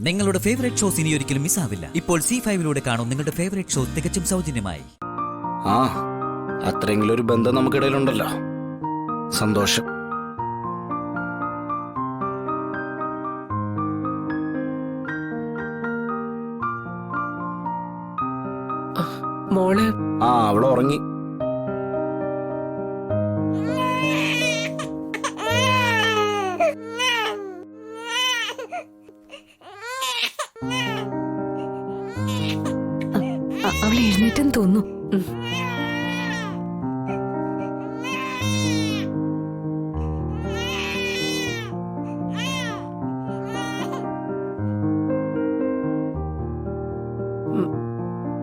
നിങ്ങളുടെ favourite shows ഇനി ഒരിക്കലും മിസ്സാവില്ല. ഇപ്പോൾ C5 കാണും നിങ്ങളുടെ ഫേവറേറ്റ് ഷോ തികച്ചും സൗജന്യമായി. അത്രയെങ്കിലും ഒരു ബന്ധം നമുക്കിടയിലുണ്ടല്ലോ. സന്തോഷം. മോള് അവള് ഉറങ്ങി. അവള് എഴുന്നേറ്റെന്ന് തോന്നുന്നു.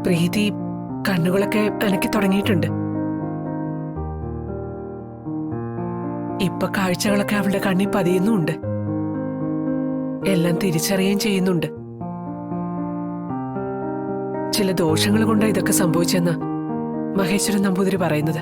പ്രീതി കണ്ണുകളൊക്കെ അനക്കി തുടങ്ങിയിട്ടുണ്ട്. ഇപ്പൊ കാഴ്ചകളൊക്കെ അവളുടെ കണ്ണിൽ പതിയുന്നുണ്ട്. എല്ലാം തിരിച്ചറിയുകയും ചെയ്യുന്നുണ്ട്. ചില ദോഷങ്ങൾ കൊണ്ട് ഇതൊക്കെ സംഭവിച്ചെന്ന് മഹേശ്വരൻ നമ്പൂതിരി പറയുന്നത്.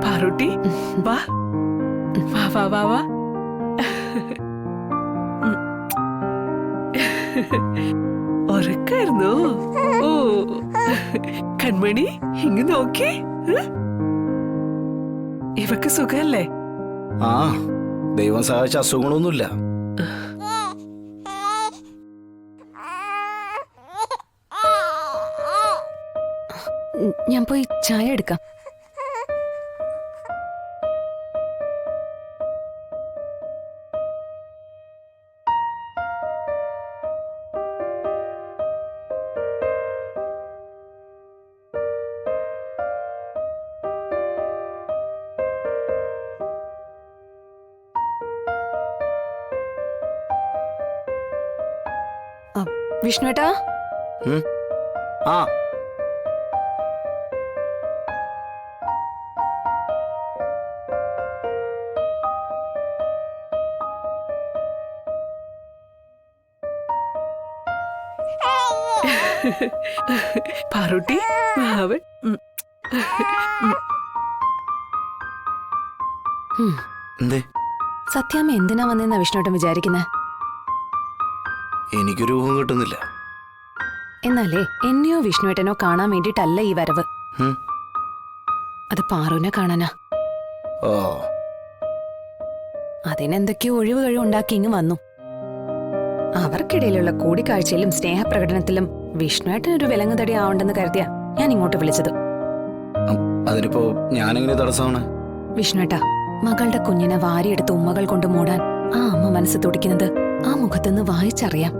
പാറുട്ടി വാ വാ വാ വാ വാ. ഉറക്കായിരുന്നോ? ഓ കൺമണി ഇങ്ങ് നോക്കി. ഇവക്ക് സുഖല്ലേ? ദൈവം സഹായിച്ച അസുഖങ്ങളൊന്നുമില്ല. ഞാൻ പോയി ചായ എടുക്കാം. വിഷ്ണുവേട്ടാ. പാറുട്ടി അവൻ സത്യാമ്മ എന്തിനാ വന്നെന്നാ വിഷ്ണുവേട്ടൻ വിചാരിക്കുന്നേ? എനിക്കൊരു ഊഹം കിട്ടുന്നില്ല. എന്നാലേ എന്നെയോ വിഷ്ണുവേട്ടനോ കാണാൻ വേണ്ടിട്ടല്ല ഈ വരവ്. അത് പാറുവിനെ കാണാനാ. അതിനെന്തൊക്കെയോ ഒഴിവ് കഴിവുണ്ടാക്കി ഇങ്ങ് വന്നു. അവർക്കിടയിലുള്ള കൂടിക്കാഴ്ചയിലും സ്നേഹപ്രകടനത്തിലും വിഷ്ണുവേട്ടനൊരു വിലങ്ങുതടി ആവണ്ടെന്ന് കരുതിയാ ഞാൻ ഇങ്ങോട്ട് വിളിച്ചത്. അതിനിപ്പോ ഞാനെങ്ങനെ തടസ്സമാണ്? വിഷ്ണുവേട്ടാ, മകളുടെ കുഞ്ഞിനെ വാരിയെടുത്ത് ഉമ്മകൾ കൊണ്ട് മൂടാൻ ആ അമ്മ മനസ്സ് തുടിക്കുന്നത് ആ മുഖത്തുനിന്ന് വായിച്ചറിയാം.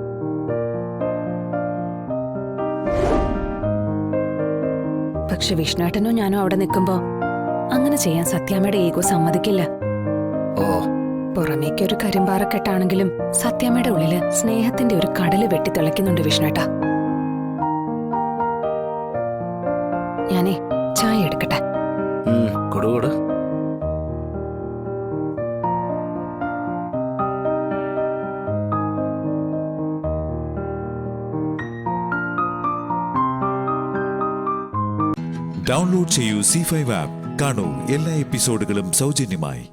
പക്ഷെ വിഷ്ണുവേട്ടനോ ഞാനോ അവിടെ നിൽക്കുമ്പോ അങ്ങനെ ചെയ്യാൻ സത്യാമ്മയുടെ ഈഗോ സമ്മതിക്കില്ല. പുറമേക്കൊരു കരിമ്പാറക്കെട്ടാണെങ്കിലും സത്യാമ്മയുടെ ഉള്ളില് സ്നേഹത്തിന്റെ ഒരു കടല് വെട്ടിത്തിളയ്ക്കുന്നുണ്ട് വിഷ്ണുവേട്ടാ. ഞാനേ ചായ എടുക്കട്ടെ. കൊടുകൊടു. ഡൗൺലോഡ് ചെയ്യൂ C5 ആപ്പ്. കാണൂ എല്ലാ എപ്പിസോഡുകളും സൗജന്യമായി.